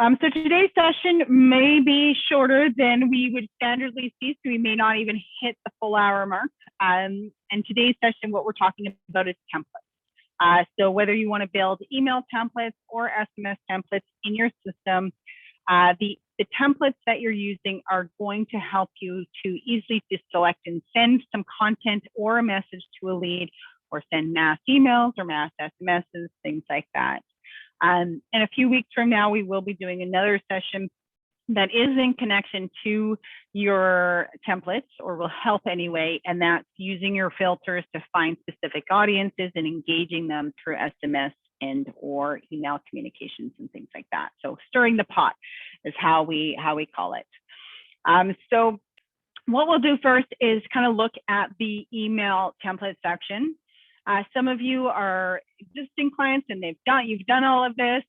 So today's session may be shorter than we would standardly see, so we may not even hit the full hour mark. And today's session, what we're talking about is templates. So whether you want to build email templates or SMS templates in your system, the templates that you're using are going to help you to easily just select and send some content or a message to a lead, or send mass emails or mass SMSs, things like that. And a few weeks from now, we will be doing another session that is in connection to your templates, or will help anyway, and that's using your filters to find specific audiences and engaging them through SMS and or email communications and things like that. So stirring the pot is how we call it. So what we'll do first is kind of look at the email template section. Some of you are existing clients and you've done all of this.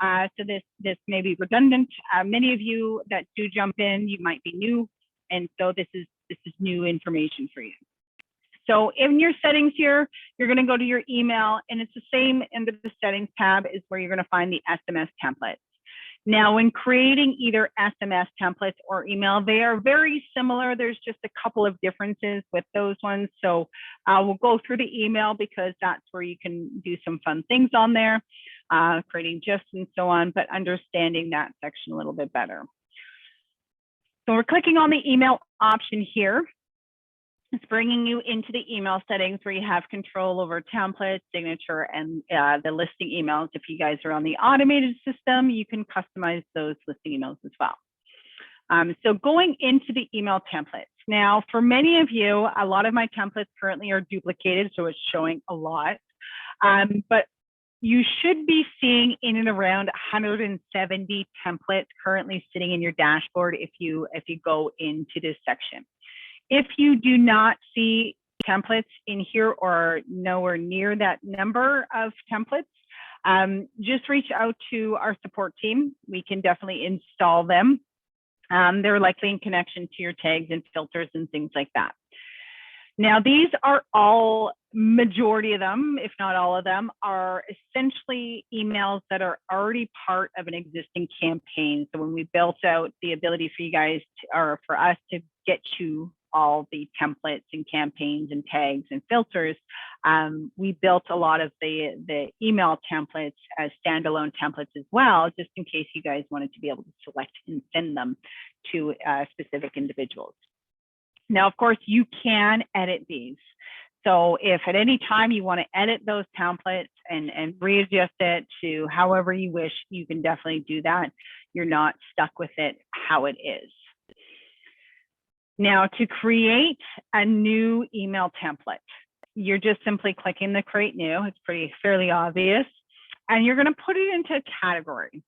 So this may be redundant. Many of you that do jump in, you might be new, and so this is new information for you. So in your settings here, you're going to go to your email, and it's the same under the settings tab is where you're going to find the SMS templates. Now, when creating either SMS templates or email, they are very similar. There's just a couple of differences with those ones. So we'll go through the email because that's where you can do some fun things on there, creating GIFs and so on, but understanding that section a little bit better. So we're clicking on the email option here. It's bringing you into the email settings where you have control over templates, signature, and the listing emails. If you guys are on the automated system, you can customize those listing emails as well. So going into the email templates. Now, for many of you, a lot of my templates currently are duplicated, so it's showing a lot. But you should be seeing in and around 170 templates currently sitting in your dashboard if you go into this section. If you do not see templates in here or nowhere near that number of templates, just reach out to our support team. We can definitely install them. They're likely in connection to your tags and filters and things like that. Now, these are all, majority of them, if not all of them, are essentially emails that are already part of an existing campaign. So when we built out the ability for you guys or for us to get you all the templates and campaigns and tags and filters, we built a lot of the email templates as standalone templates as well, just in case you guys wanted to be able to select and send them to specific individuals. Now, of course, you can edit these. So if at any time you want to edit those templates and readjust it to however you wish, you can definitely do that. You're not stuck with it how it is. Now, to create a new email template, you're just simply clicking the create new. It's fairly obvious. And you're going to put it into a category.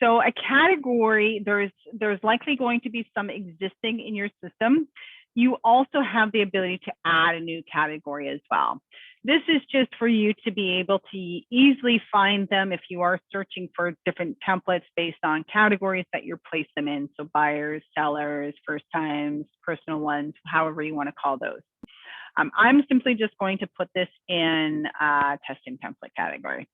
So a category, there's likely going to be some existing in your system. You also have the ability to add a new category as well. This is just for you to be able to easily find them if you are searching for different templates based on categories that you place them in. So buyers, sellers, first times, personal ones, however you want to call those. I'm simply just going to put this in testing template category.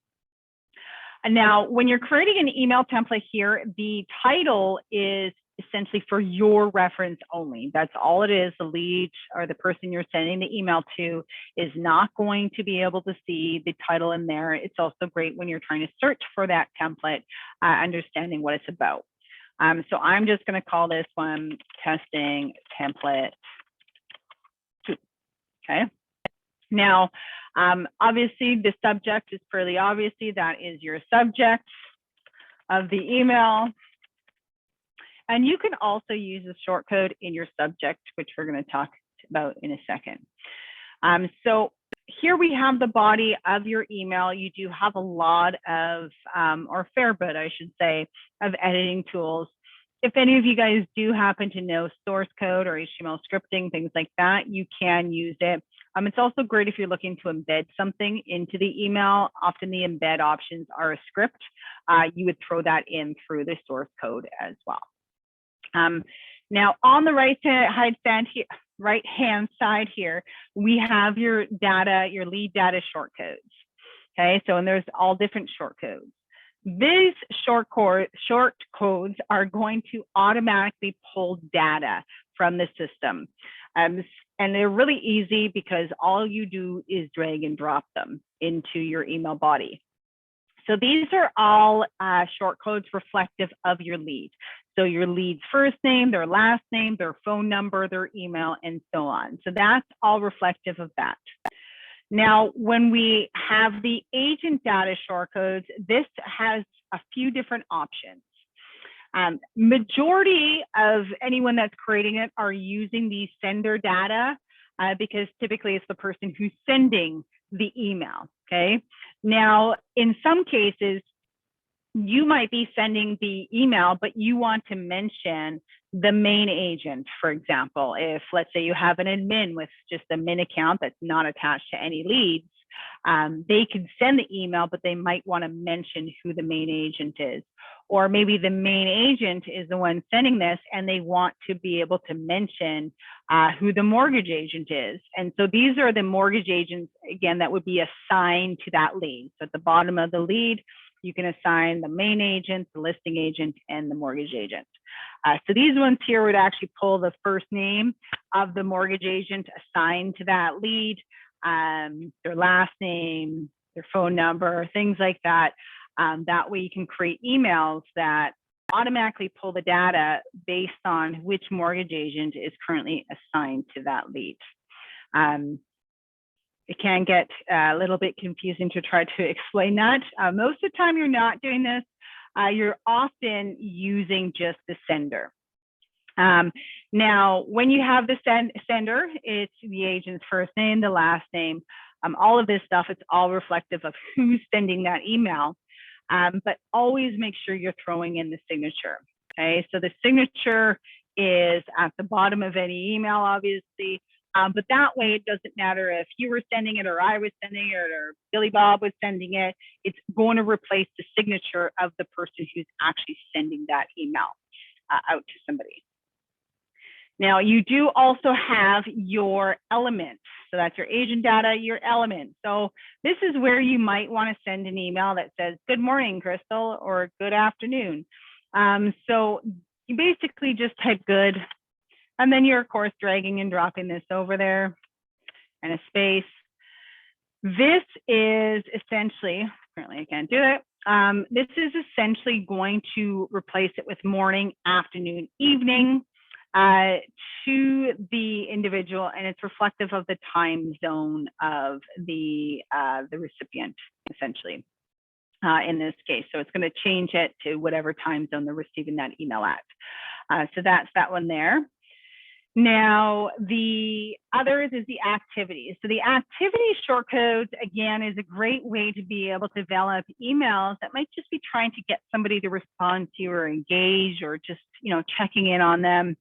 And now, when you're creating an email template here, the title is essentially for your reference only. That's all it is. The lead or the person you're sending the email to is not going to be able to see the title in there. It's also great when you're trying to search for that template, understanding what it's about. So I'm just going to call this one testing template 2. Okay. Now, obviously the subject is fairly obviously that is your subject of the email. And you can also use a shortcode in your subject, which we're going to talk about in a second. So here we have the body of your email. You do have a lot of, or a fair bit, I should say, of editing tools. If any of you guys do happen to know source code or HTML scripting, things like that, you can use it. It's also great if you're looking to embed something into the email. Often the embed options are a script. You would throw that in through the source code as well. Now on the right-hand side here, we have your data, your lead data shortcodes. Okay, so and there's all different shortcodes. These short codes are going to automatically pull data from the system. And they're really easy because all you do is drag and drop them into your email body. So these are all short codes reflective of your lead. So your lead's first name, their last name, their phone number, their email, and so on. So that's all reflective of that. Now, when we have the agent data shortcodes, this has a few different options. Majority of anyone that's creating it are using the sender data because typically it's the person who's sending the email, okay? Now, in some cases, you might be sending the email, but you want to mention the main agent, for example. If, let's say, you have an admin with just a min account that's not attached to any leads, they can send the email, but they might want to mention who the main agent is. Or maybe the main agent is the one sending this and they want to be able to mention who the mortgage agent is. And so these are the mortgage agents, again, that would be assigned to that lead. So at the bottom of the lead, you can assign the main agent, the listing agent, and the mortgage agent. So these ones here would actually pull the first name of the mortgage agent assigned to that lead, their last name, their phone number, things like that. That way you can create emails that automatically pull the data based on which mortgage agent is currently assigned to that lead. It can get a little bit confusing to try to explain that. Most of the time you're not doing this. You're often using just the sender. Now, when you have the sender, it's the agent's first name, the last name, all of this stuff, it's all reflective of who's sending that email. But always make sure you're throwing in the signature, okay? So the signature is at the bottom of any email, obviously, but that way it doesn't matter if you were sending it or I was sending it or Billy Bob was sending it, it's going to replace the signature of the person who's actually sending that email out to somebody. Now, you do also have your elements. So that's your agent data, your element. So this is where you might want to send an email that says, good morning, Crystal, or good afternoon. So you basically just type good, and then you're, of course, dragging and dropping this over there and a space. This is essentially, currently I can't do it. This is essentially going to replace it with morning, afternoon, evening. To the individual, and it's reflective of the time zone of the recipient, essentially, in this case. So it's going to change it to whatever time zone they're receiving that email at. So that's that one there. Now, the others is the activities. So the activity shortcodes, again, is a great way to be able to develop emails that might just be trying to get somebody to respond to you or engage or just, checking in on them.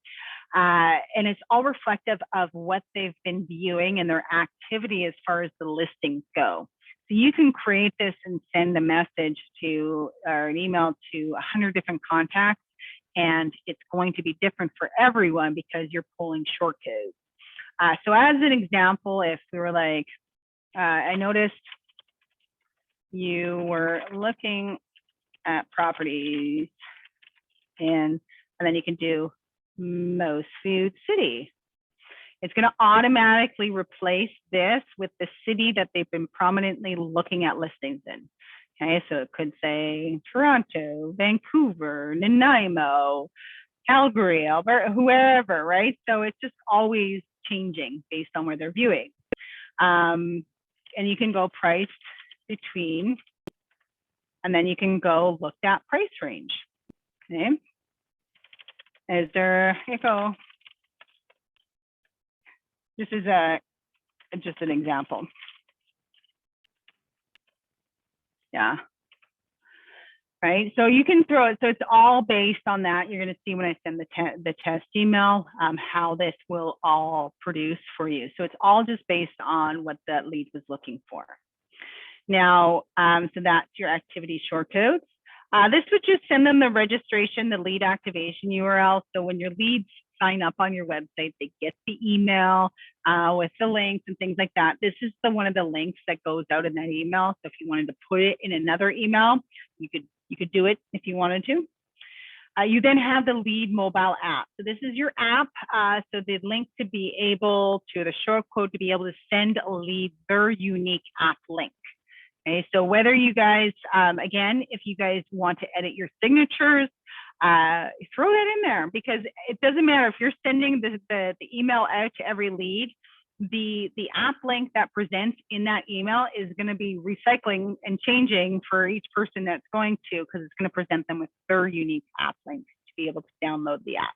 And it's all reflective of what they've been viewing and their activity as far as the listings go. So you can create this and send a message to, or an email to 100 different contacts, and it's going to be different for everyone because you're pulling short codes. So as an example, if we were like, I noticed you were looking at properties and then you can do most food city. It's going to automatically replace this with the city that they've been prominently looking at listings in. Okay, so it could say Toronto, Vancouver, Nanaimo, Calgary, Alberta, whoever, right? So it's just always changing based on where they're viewing. And you can go price between, and then you can go look at price range. Okay. Is there, here you go. This is just an example. Yeah. Right. So you can throw it. So it's all based on that. You're going to see when I send the test email, how this will all produce for you. So it's all just based on what that lead was looking for. Now, so that's your activity shortcodes. This would just send them the registration, the lead activation URL. So when your leads sign up on your website, they get the email with the links and things like that. This is one of the links that goes out in that email. So if you wanted to put it in another email, you could You could do it if you wanted to. You then have the Lead mobile app. So this is your app. So the link to be able to, the shortcode to be able to send a lead their unique app link. Okay, so whether you guys, again, if you guys want to edit your signatures, throw that in there, because it doesn't matter if you're sending the email out to every lead, the app link that presents in that email is going to be recycling and changing for each person that's going to, because it's going to present them with their unique app link to be able to download the app.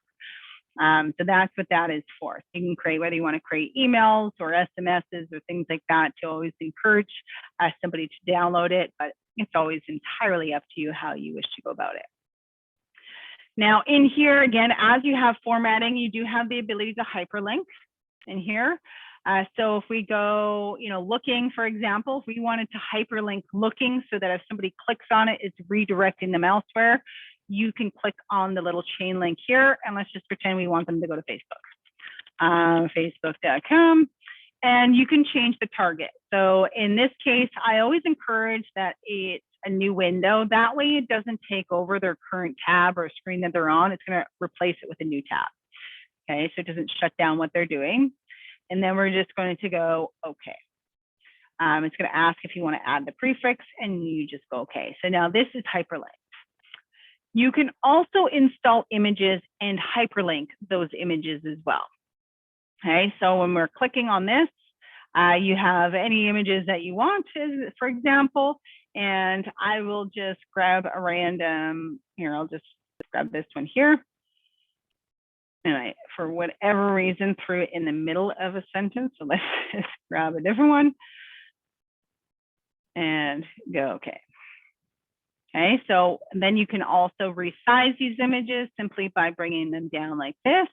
So that's what that is for. So you can create, whether you want to create emails or SMSs or things like that, to always encourage somebody to download it, but it's always entirely up to you how you wish to go about it. Now in here, again, as you have formatting, you do have the ability to hyperlink in here. So if we go, looking, for example, if we wanted to hyperlink looking so that if somebody clicks on it, it's redirecting them elsewhere, you can click on the little chain link here, and let's just pretend we want them to go to Facebook, facebook.com, and you can change the target. So in this case, I always encourage that it's a new window. That way it doesn't take over their current tab or screen that they're on. It's going to replace it with a new tab. Okay, so it doesn't shut down what they're doing. And then we're just going to go, okay. It's going to ask if you want to add the prefix, and you just go, okay. So now this is hyperlinked. You can also install images and hyperlink those images as well. Okay, so when we're clicking on this, you have any images that you want, for example, and I will just grab a random, here, I'll just grab this one here. And I, for whatever reason, threw it in the middle of a sentence. So let's just grab a different one and go, okay. Okay, so then you can also resize these images simply by bringing them down like this.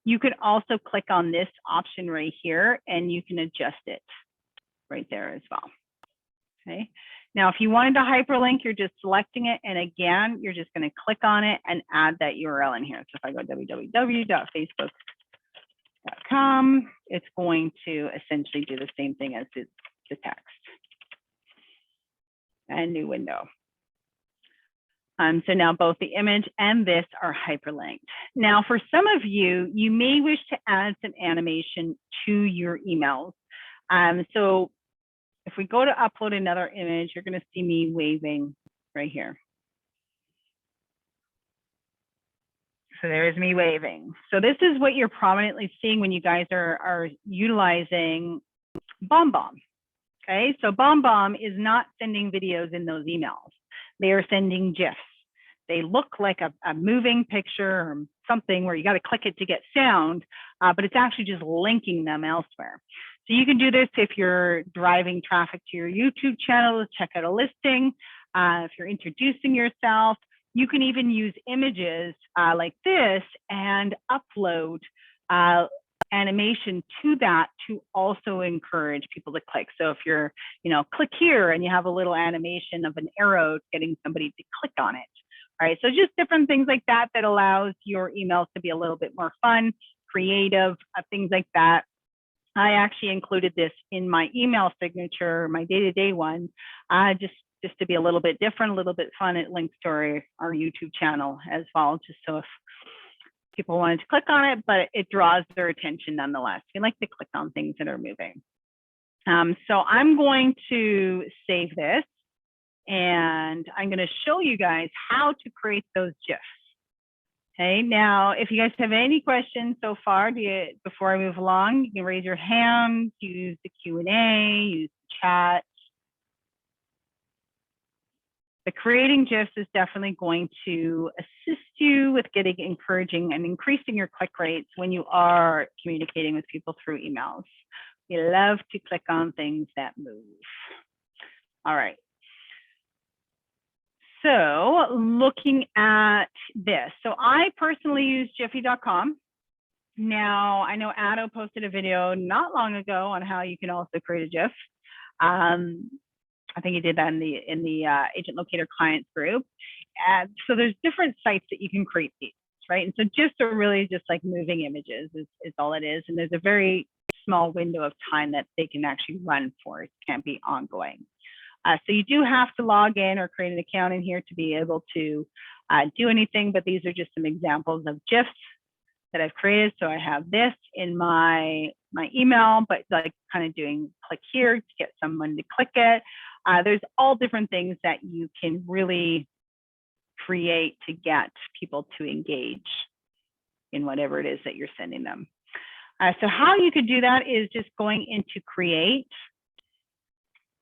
You could also click on this option right here, and you can adjust it right there as well. Okay, now if you wanted to hyperlink, you're just selecting it, and again, you're just going to click on it and add that URL in here. So if I go www.facebook.com, it's going to essentially do the same thing as the text. And new window. So now both the image and this are hyperlinked. Now, for some of you, you may wish to add some animation to your emails. So if we go to upload another image, you're going to see me waving right here. So there's me waving. So this is what you're prominently seeing when you guys are utilizing BombBomb. Okay, so BombBomb is not sending videos in those emails. They are sending GIFs. They look like a moving picture or something where you got to click it to get sound, but it's actually just linking them elsewhere. So you can do this if you're driving traffic to your YouTube channel to check out a listing, if you're introducing yourself. You can even use images like this and upload animation to that to also encourage people to click. So if you're, click here and you have a little animation of an arrow getting somebody to click on it. All right, so just different things like that that allows your emails to be a little bit more fun, creative, things like that. I actually included this in my email signature, my day-to-day one, just to be a little bit different, a little bit fun. It links to our YouTube channel as well, just so if people wanted to click on it, but it draws their attention nonetheless. You like to click on things that are moving. So I'm going to save this, and I'm going to show you guys how to create those GIFs. Okay, now if you guys have any questions so far, before I move along, you can raise your hand, use the Q&A, use the chat. The creating GIFs is definitely going to assist you with encouraging and increasing your click rates when you are communicating with people through emails. We love to click on things that move. All right. So looking at this, so I personally use Jiffy.com. Now I know Addo posted a video not long ago on how you can also create a GIF. I think he did that in the Agent Locator clients group. So there's different sites that you can create these, right? And so GIFs are really just like moving images is all it is. And there's a very small window of time that they can actually run for. It can't be ongoing. So you do have to log in or create an account in here to be able to do anything, but these are just some examples of GIFs that I've created. So I have this in my email, but like kind of doing click here to get someone to click it. There's all different things that you can really create to get people to engage in whatever it is that you're sending them. So how you could do that is just going into create.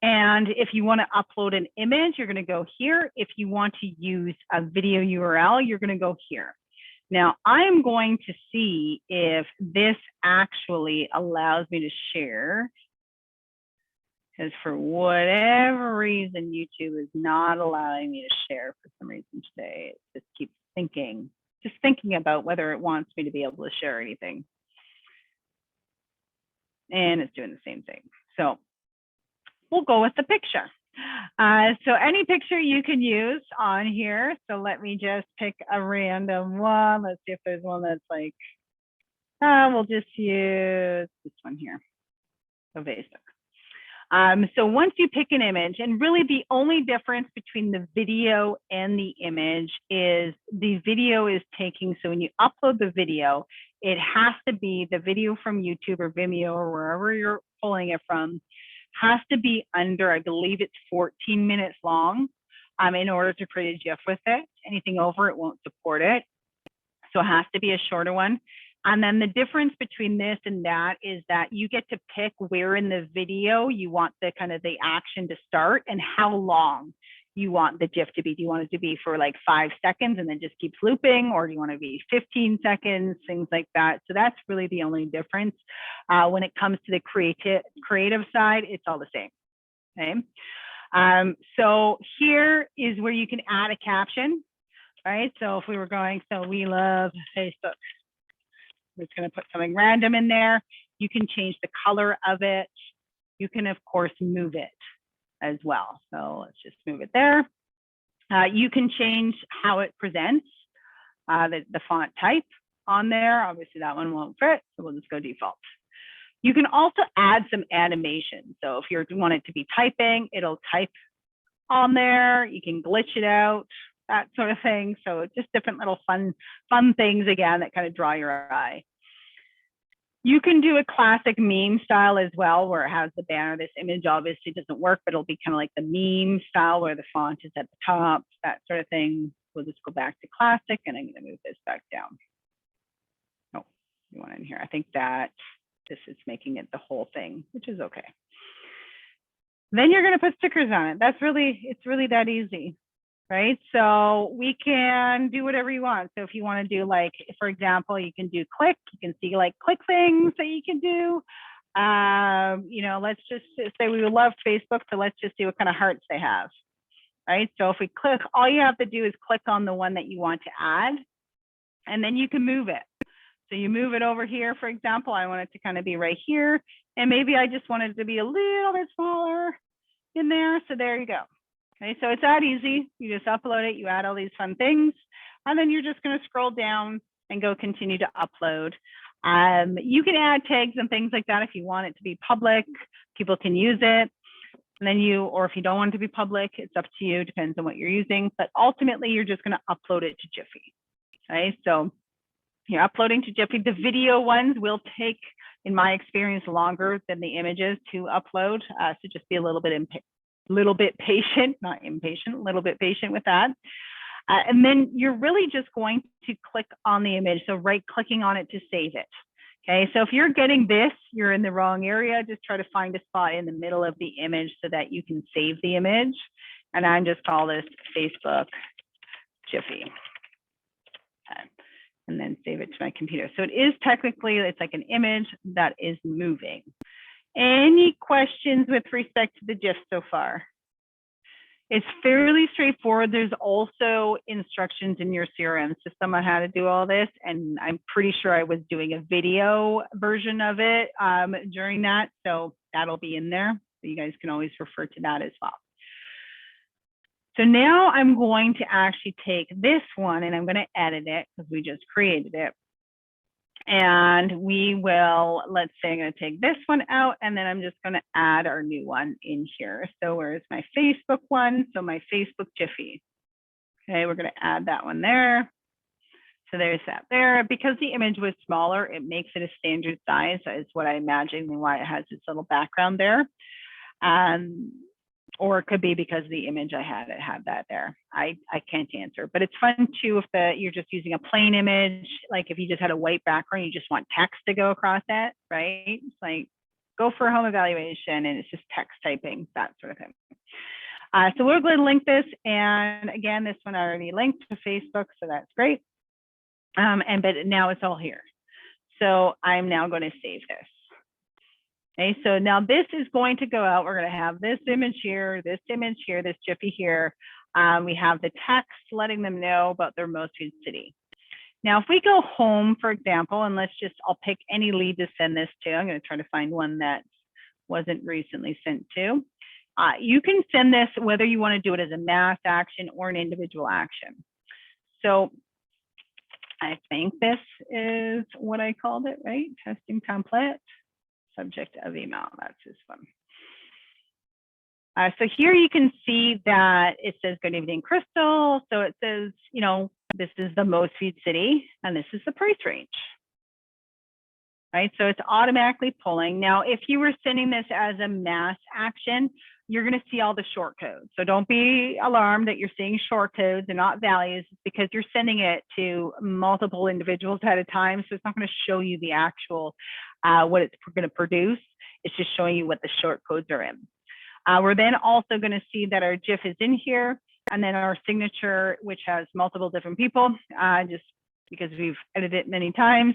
And if you want to upload an image, you're going to go here. If you want to use a video URL, you're going to go here. Now, I'm going to see if this actually allows me to share, because for whatever reason, YouTube is not allowing me to share for some reason today. It just keeps thinking about whether it wants me to be able to share anything. And it's doing the same thing. So we'll go with the picture. So any picture you can use on here. So let me just pick a random one. Let's see if there's one that's like, we'll just use this one here. So basic. So once you pick an image, and really the only difference between the video and the image is the video is taking, so when you upload the video, it has to be the video from YouTube or Vimeo or wherever you're pulling it from, has to be under, I believe it's 14 minutes long in order to create a GIF with it. Anything over it won't support it. So it has to be a shorter one. And then the difference between this and that is that you get to pick where in the video you want the kind of the action to start and how long you want the GIF to be. Do you want it to be for like 5 seconds and then just keeps looping, or do you want it to be 15 seconds, things like that? So that's really the only difference. When it comes to the creative side, it's all the same. Okay. So here is where you can add a caption, right? So if we were going, so we love Facebook. We're just going to put something random in there. You can change the color of it. You can, of course, move it as well. So let's just move it there. You can change how it presents, the font type on there. Obviously, that one won't fit, so we'll just go default. You can also add some animation. So if you want it to be typing, it'll type on there. You can glitch it out, that sort of thing. So just different little fun things, again, that kind of draw your eye. You can do a classic meme style as well, where it has the banner. This image obviously doesn't work, but it'll be kind of like the meme style where the font is at the top, that sort of thing. We'll just go back to classic, and I'm going to move this back down. Oh, you want in here. I think that this is making it the whole thing, which is okay. Then you're going to put stickers on it. It's really that easy. Right, so we can do whatever you want. So if you want to do, like, for example, you can do click. You can see like click things that you can do. You know, let's just say we would love Facebook, so let's just see what kind of hearts they have. Right, so if we click, all you have to do is click on the one that you want to add, and then you can move it. So you move it over here, for example. I want it to kind of be right here, and maybe I just want it to be a little bit smaller in there. So there you go. Okay, so it's that easy. You just upload it, you add all these fun things, and then you're just going to scroll down and go continue to upload. You can add tags and things like that if you want it to be public. People can use it. And then or if you don't want it to be public, it's up to you, depends on what you're using. But ultimately, you're just going to upload it to Jiffy. Okay, so you're uploading to Jiffy. The video ones will take, in my experience, longer than the images to upload. So just be a little bit patient, not impatient, a little bit patient with that. And then you're really just going to click on the image. So right clicking on it to save it. Okay, so if you're getting this, you're in the wrong area. Just try to find a spot in the middle of the image so that you can save the image. And I'm just call this Facebook Jiffy. Okay. And then save it to my computer. So it is technically, it's like an image that is moving. Any questions with respect to the GIF so far? It's fairly straightforward. There's also instructions in your CRM system on how to do all this. And I'm pretty sure I was doing a video version of it during that. So that'll be in there. So you guys can always refer to that as well. So now I'm going to actually take this one and I'm going to edit it because we just created it. And we will, let's say I'm going to take this one out, and then I'm just going to add our new one in here. So where's my Facebook one? So my Facebook Jiffy. Okay, we're going to add that one there. So there's that there. Because the image was smaller, it makes it a standard size, is what I imagine, and why it has this little background there. Or it could be because the image I had, it had that there. I can't answer, but it's fun too if you're just using a plain image, like if you just had a white background, you just want text to go across that, right? It's like go for a home evaluation and it's just text typing, that sort of thing. So we're going to link this, and again, this one I already linked to Facebook, so that's great. But now it's all here. So I'm now going to save this. Okay, so now this is going to go out. We're going to have this image here, this Jiffy here. We have the text letting them know about their most viewed city. Now, if we go home, for example, and I'll pick any lead to send this to. I'm going to try to find one that wasn't recently sent to. You can send this whether you want to do it as a mass action or an individual action. So I think this is what I called it, right? Testing template. Subject of email, that's this one. So here you can see that it says, good evening, Crystal. So it says, you know, this is the most viewed city, and this is the price range, right? So it's automatically pulling. Now, if you were sending this as a mass action, you're going to see all the short codes. So don't be alarmed that you're seeing short codes and not values, because you're sending it to multiple individuals at a time. So it's not going to show you the actual what it's going to produce. It's just showing you what the short codes are in. We're then also going to see that our GIF is in here, and then our signature, which has multiple different people, just because we've edited it many times,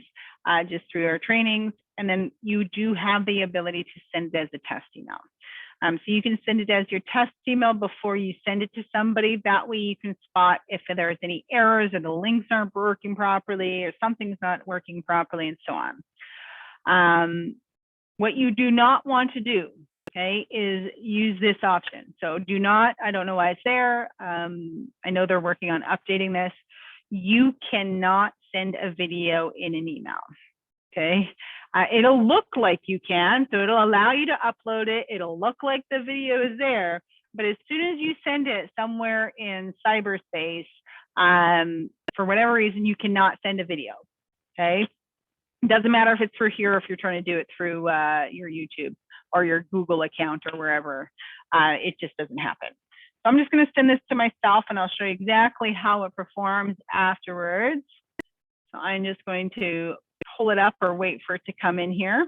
just through our trainings. And then you do have the ability to send it as a test email. So you can send it as your test email before you send it to somebody. That way you can spot if there's any errors or the links aren't working properly or something's not working properly and so on. What you do not want to do, okay, is use this option. So do not, I don't know why it's there. I know they're working on updating this. You cannot send a video in an email, okay? It'll look like you can, so it'll allow you to upload it. It'll look like the video is there, but as soon as you send it somewhere in cyberspace, for whatever reason, you cannot send a video, okay? It doesn't matter if it's through here or if you're trying to do it through your YouTube or your Google account or wherever, it just doesn't happen. So I'm just gonna send this to myself and I'll show you exactly how it performs afterwards. So I'm just going to pull it up or wait for it to come in here.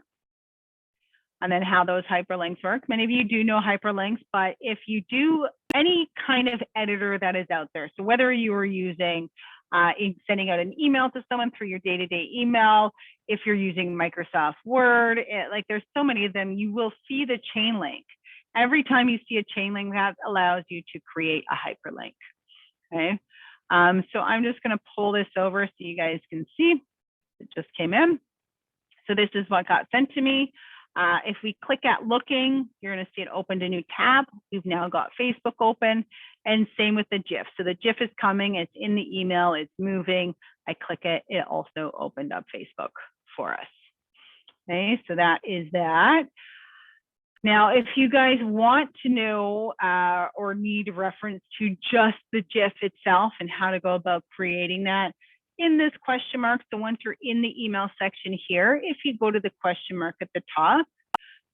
And then how those hyperlinks work. Many of you do know hyperlinks, but if you do any kind of editor that is out there, so whether you are using sending out an email to someone through your day-to-day email, if you're using Microsoft Word, like there's so many of them, you will see the chain link. Every time you see a chain link, that allows you to create a hyperlink, okay? So I'm just gonna pull this over so you guys can see. It just came in. So this is what got sent to me. If we click at looking, you're going to see it opened a new tab. We've now got Facebook open, and same with the GIF. So the GIF is coming, it's in the email, it's moving. I click it, it also opened up Facebook for us. Okay, so that is that. Now, if you guys want to know or need reference to just the GIF itself and how to go about creating that, in this question mark, so once you're in the email section here, if you go to the question mark at the top,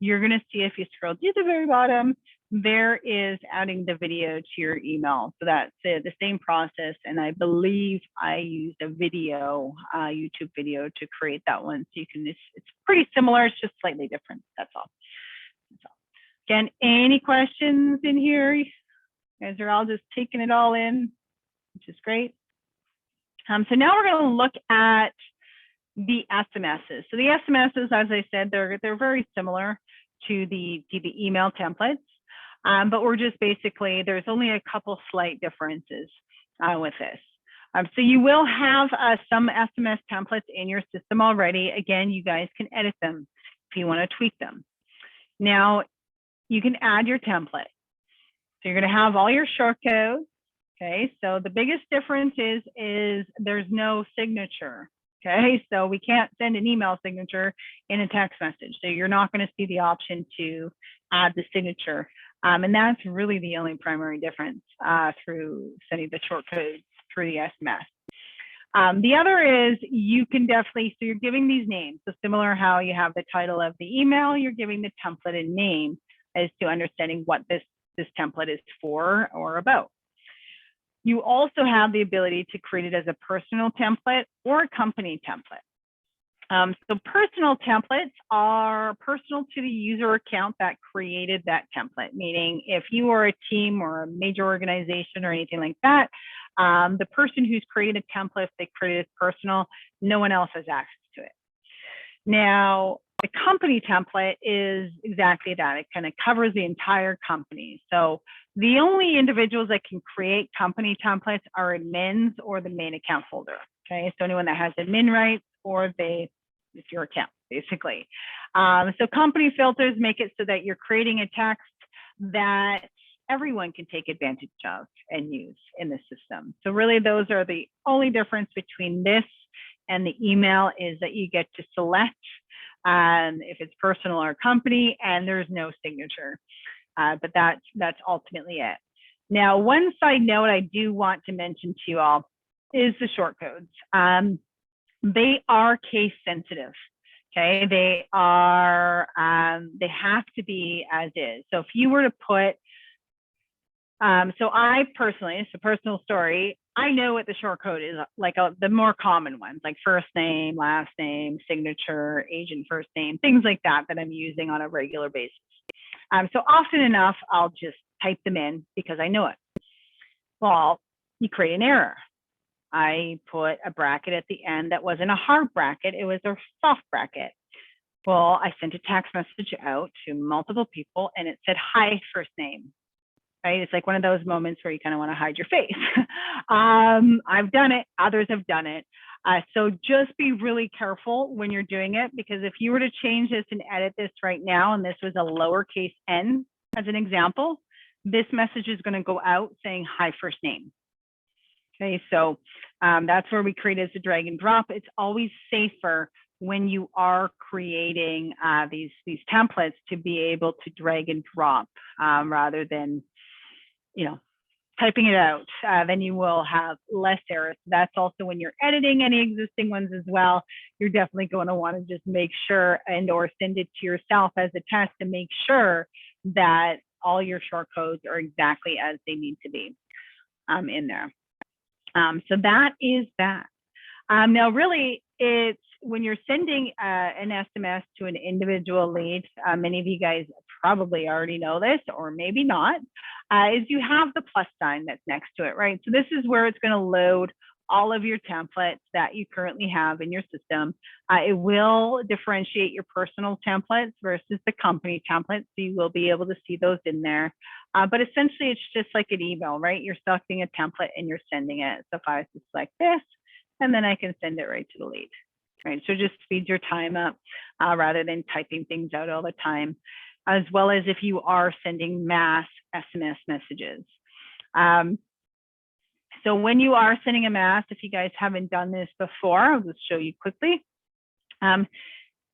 you're going to see, if you scroll to the very bottom, there is adding the video to your email. So that's the same process. And I believe I used a video, YouTube video to create that one. So you can, it's pretty similar, it's just slightly different. That's all. Again, any questions in here? You guys are all just taking it all in, which is great. So now we're going to look at the SMSs. So the SMSs, as I said, they're very similar to the email templates, but we're just basically, there's only a couple slight differences with this. So you will have some SMS templates in your system already. Again, you guys can edit them if you want to tweak them. Now, you can add your template. So you're going to have all your shortcodes. Okay, so the biggest difference is there's no signature. Okay, so we can't send an email signature in a text message. So you're not going to see the option to add the signature. And that's really the only primary difference through sending the short code through the SMS. The other is you can definitely, so you're giving these names. So similar how you have the title of the email, you're giving the template a name as to understanding what this template is for or about. You also have the ability to create it as a personal template or a company template. So personal templates are personal to the user account that created that template, meaning if you are a team or a major organization or anything like that, the person who's created a template, if they created it personal, no one else has access to it. Now, the company template is exactly that. It kind of covers the entire company. So the only individuals that can create company templates are admins or the main account holder. Okay, so anyone that has admin rights or it's your account, basically. So company filters make it so that you're creating a text that everyone can take advantage of and use in the system. So really those are the only difference between this and the email is that you get to select if it's personal or company, and there's no signature. But that's ultimately it. Now, one side note I do want to mention to you all is the shortcodes. They are case sensitive. Okay, they are. They have to be as is. So if you were to put, so I personally, it's a personal story. I know what the shortcode is, like the more common ones, like first name, last name, signature, agent first name, things like that I'm using on a regular basis. So often enough, I'll just type them in because I know it. Well, you create an error. I put a bracket at the end that wasn't a hard bracket, it was a soft bracket. Well, I sent a text message out to multiple people and it said, hi, first name. Right? It's like one of those moments where you kind of want to hide your face. I've done it, others have done it. So just be really careful when you're doing it, because if you were to change this and edit this right now, and this was a lowercase n as an example, this message is going to go out saying, hi, first name. Okay, so that's where we create as a drag and drop. It's always safer when you are creating these templates to be able to drag and drop rather than, typing it out. Then you will have less errors. That's also when you're editing any existing ones as well. You're definitely going to want to just make sure and or send it to yourself as a test to make sure that all your shortcodes are exactly as they need to be in there. So that is that. Now, really, it's when you're sending an SMS to an individual lead, many of you guys probably already know this, or maybe not, is you have the plus sign that's next to it, right? So this is where it's going to load all of your templates that you currently have in your system. It will differentiate your personal templates versus the company templates, so you will be able to see those in there. But essentially, it's just like an email, right? You're selecting a template and you're sending it. So if I was to select this, and then I can send it right to the lead, right? So just speeds your time up rather than typing things out all the time, as well as if you are sending mass SMS messages. So when you are sending a mass, if you guys haven't done this before, I'll just show you quickly.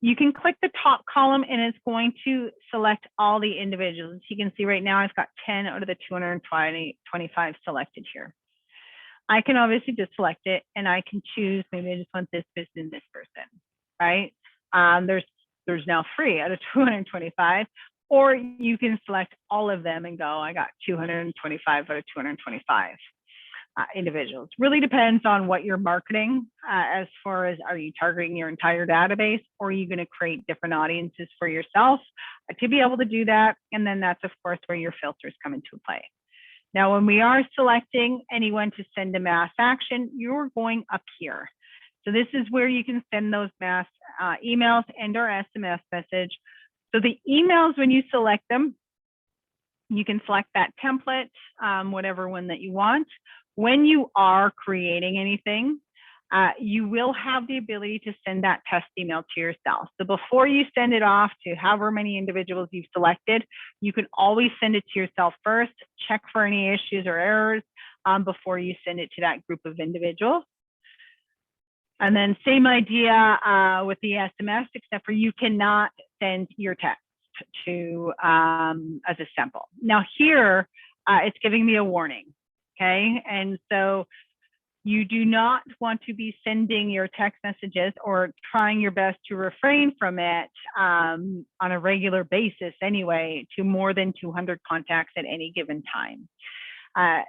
You can click the top column and it's going to select all the individuals. As you can see right now, I've got 10 out of the 225 selected here. I can obviously just select it and I can choose, maybe I just want this person and this person, right? There's now 3 out of 225, or you can select all of them and go, I got 225 out of 225 individuals. Really depends on what you're marketing as far as, are you targeting your entire database, or are you going to create different audiences for yourself to be able to do that? And then that's of course where your filters come into play. Now, when we are selecting anyone to send a mass action, you're going up here. So this is where you can send those mass emails and or SMS message. So the emails, when you select them, you can select that template, whatever one that you want. When you are creating anything, you will have the ability to send that test email to yourself. So before you send it off to however many individuals you've selected, you can always send it to yourself first, check for any issues or errors before you send it to that group of individuals. And then same idea with the SMS, except for you cannot send your text to as a sample. Now here, it's giving me a warning, okay? And so you do not want to be sending your text messages or trying your best to refrain from it on a regular basis anyway to more than 200 contacts at any given time.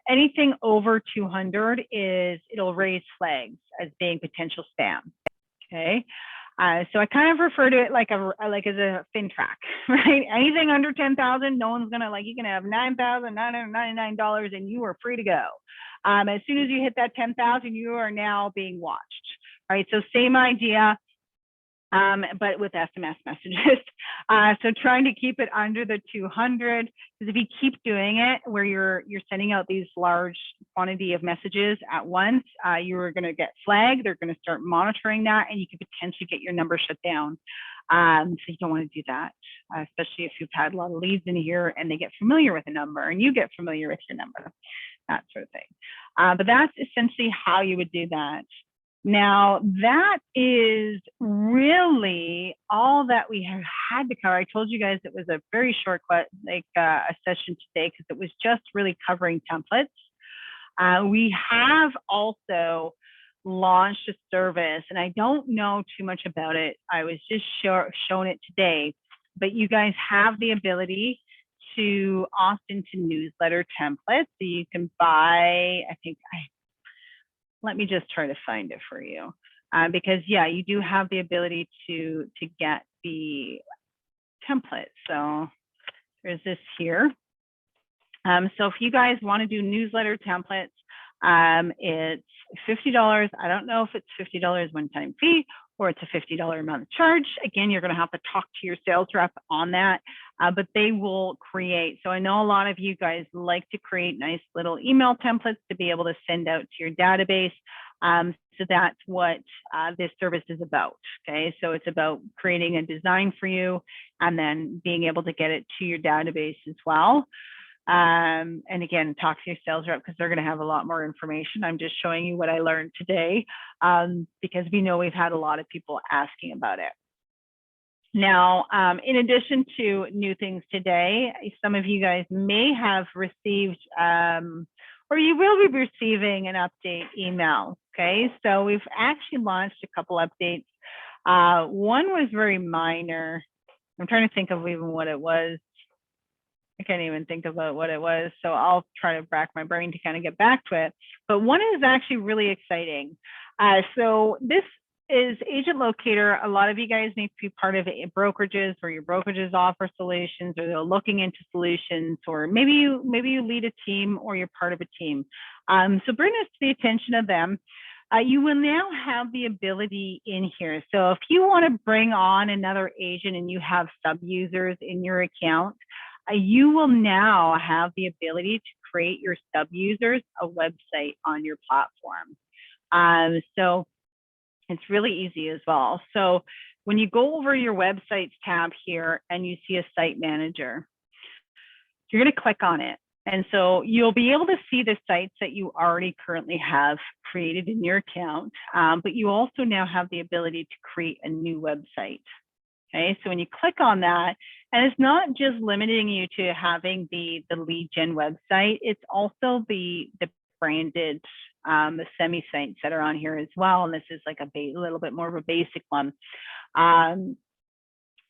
Anything over 200 it'll raise flags as being potential spam. Okay. So I kind of refer to it like as a fin track, right? Anything under 10,000, no one's gonna you can have $9,999 and you are free to go. As soon as you hit that 10,000, you are now being watched, right? So same idea, but with SMS messages. So trying to keep it under the 200, because if you keep doing it where you're sending out these large quantity of messages at once, you are going to get flagged. They're going to start monitoring that, and you could potentially get your number shut down. So you don't want to do that, especially if you've had a lot of leads in here and they get familiar with a number and you get familiar with your number, that sort of thing. But that's essentially how you would do that. Now, that is really all that we have had to cover. I told you guys it was a very short a session today because it was just really covering templates. We have also launched a service, and I don't know too much about it. I was just shown it today, but you guys have the ability to opt into newsletter templates. So you can buy, let me just try to find it for you. Because yeah, you do have the ability to get the template. So there's this here. So if you guys want to do newsletter templates, it's $50. I don't know if it's $50 one-time fee or it's a $50 a month charge. Again, you're going to have to talk to your sales rep on that, but they will create. So I know a lot of you guys like to create nice little email templates to be able to send out to your database. So that's what this service is about. Okay, so it's about creating a design for you and then being able to get it to your database as well. And again, talk to your sales rep because they're going to have a lot more information. I'm just showing you what I learned today because we know we've had a lot of people asking about it. Now, in addition to new things today, some of you guys may have received or you will be receiving an update email. Okay, so we've actually launched a couple updates. One was very minor. I'm trying to think of even what it was. I can't even think about what it was, so I'll try to rack my brain to kind of get back to it. But one is actually really exciting. So this is Agent Locator. A lot of you guys need to be part of brokerages where your brokerages offer solutions or they're looking into solutions, or maybe you lead a team or you're part of a team. So bring this to the attention of them. You will now have the ability in here. So if you want to bring on another agent and you have sub-users in your account, you will now have the ability to create your sub-users a website on your platform. So it's really easy as well. So when you go over your websites tab here and you see a site manager, you're going to click on it. And so you'll be able to see the sites that you already currently have created in your account, but you also now have the ability to create a new website. Okay, so when you click on that, and it's not just limiting you to having the lead gen website, it's also the branded the semi sites that are on here as well. And this is like a little bit more of a basic one. So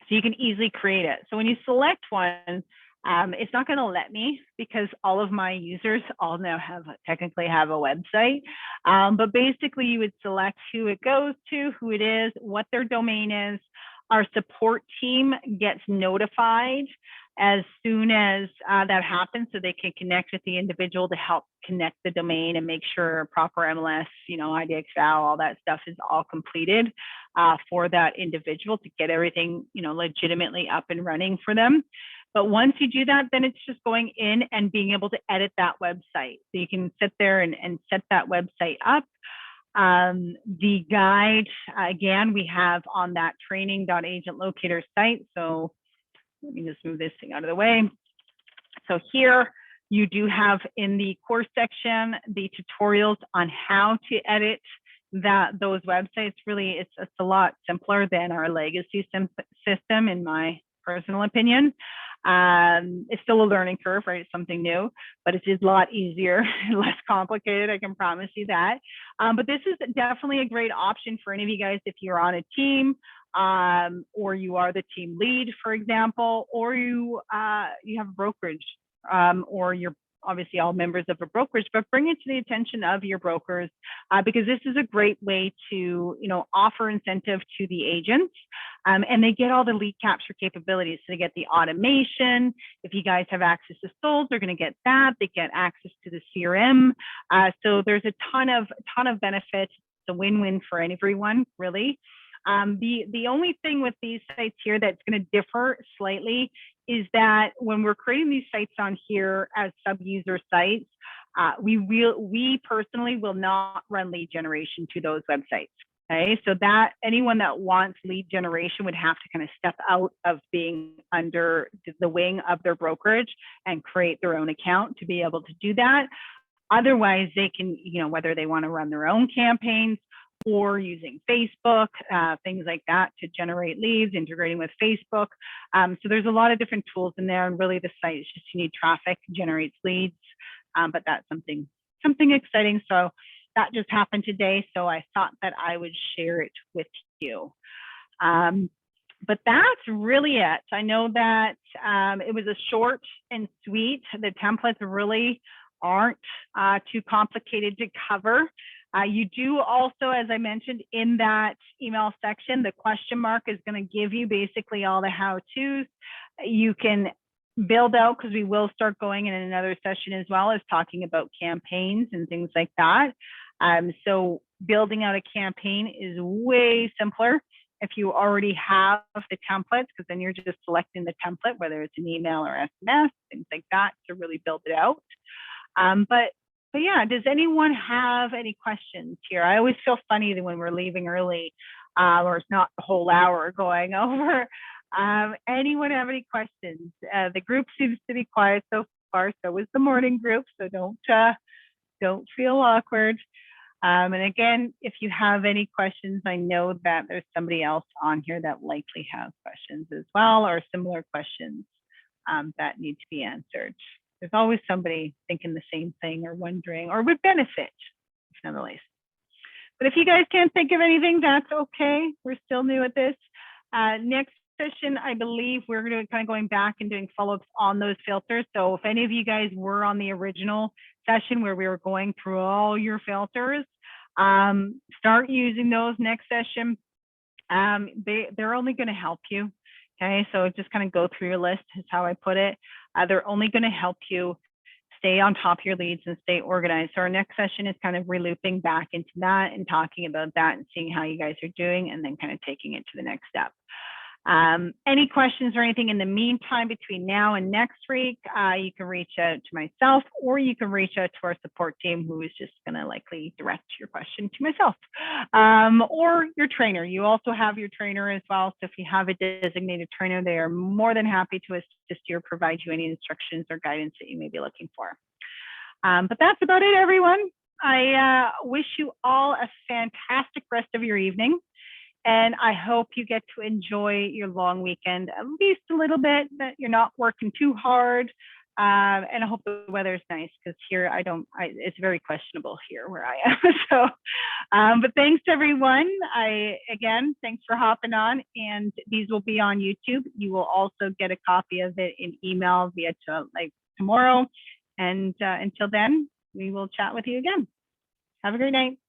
you can easily create it. So when you select one, it's not going to let me because all of my users all now technically have a website. But basically you would select who it goes to, who it is, what their domain is. Our support team gets notified as soon as that happens, so they can connect with the individual to help connect the domain and make sure proper MLS, IDXL, all that stuff is all completed for that individual to get everything, legitimately up and running for them. But once you do that, then it's just going in and being able to edit that website. So you can sit there and set that website up. The guide, again, we have on that training.agentlocator site. So let me just move this thing out of the way. So here you do have in the course section, the tutorials on how to edit that those websites really, it's a lot simpler than our legacy system, in my personal opinion. It's still a learning curve, right? It's something new, but it is a lot easier and less complicated. I can promise you that. But this is definitely a great option for any of you guys if you're on a team, or you are the team lead, for example, or you have a brokerage, or you're obviously all members of a brokerage, but bring it to the attention of your brokers, because this is a great way to, offer incentive to the agents, and they get all the lead capture capabilities. So they get the automation. If you guys have access to Souls, they're going to get that. They get access to the CRM. So there's a ton of benefits. It's a win-win for everyone, really. The only thing with these sites here that's going to differ slightly is that when we're creating these sites on here as sub-user sites, we personally will not run lead generation to those websites. Okay, so that anyone that wants lead generation would have to kind of step out of being under the wing of their brokerage and create their own account to be able to do that. Otherwise, they can, whether they want to run their own campaigns or using Facebook, things like that to generate leads, integrating with Facebook. So there's a lot of different tools in there, and really the site is just, you need traffic, generates leads, but that's something exciting. So that just happened today, so I thought that I would share it with you. But that's really it. I know that it was a short and sweet. The templates really aren't too complicated to cover. You do also, as I mentioned in that email section, the question mark is going to give you basically all the how-tos. You can build out, because we will start going in another session as well as talking about campaigns and things like that. So building out a campaign is way simpler if you already have the templates, because then you're just selecting the template, whether it's an email or SMS, things like that, to really build it out. But yeah, does anyone have any questions here? I always feel funny that when we're leaving early, or it's not the whole hour going over. Anyone have any questions? The group seems to be quiet so far. So was the morning group. So don't feel awkward. And again, if you have any questions, I know that there's somebody else on here that likely has questions as well, or similar questions that need to be answered. There's always somebody thinking the same thing or wondering or would benefit, nonetheless. But if you guys can't think of anything, that's okay. We're still new at this. Next session, I believe we're going to kind of going back and doing follow-ups on those filters. So if any of you guys were on the original session where we were going through all your filters, start using those next session. They're only going to help you. Okay, so just kind of go through your list is how I put it. They're only going to help you stay on top of your leads and stay organized. So our next session is kind of relooping back into that and talking about that and seeing how you guys are doing, and then kind of taking it to the next step. Any questions or anything in the meantime between now and next week, you can reach out to myself, or you can reach out to our support team, who is just going to likely direct your question to myself, or your trainer. You also have your trainer as well. So if you have a designated trainer, they are more than happy to assist you or provide you any instructions or guidance that you may be looking for. But that's about it, everyone. I wish you all a fantastic rest of your evening. And I hope you get to enjoy your long weekend at least a little bit, that you're not working too hard. And I hope the weather is nice, because here it's very questionable here where I am. So, but thanks everyone. Again, thanks for hopping on, and these will be on YouTube. You will also get a copy of it in email via tomorrow. And until then, we will chat with you again. Have a great night.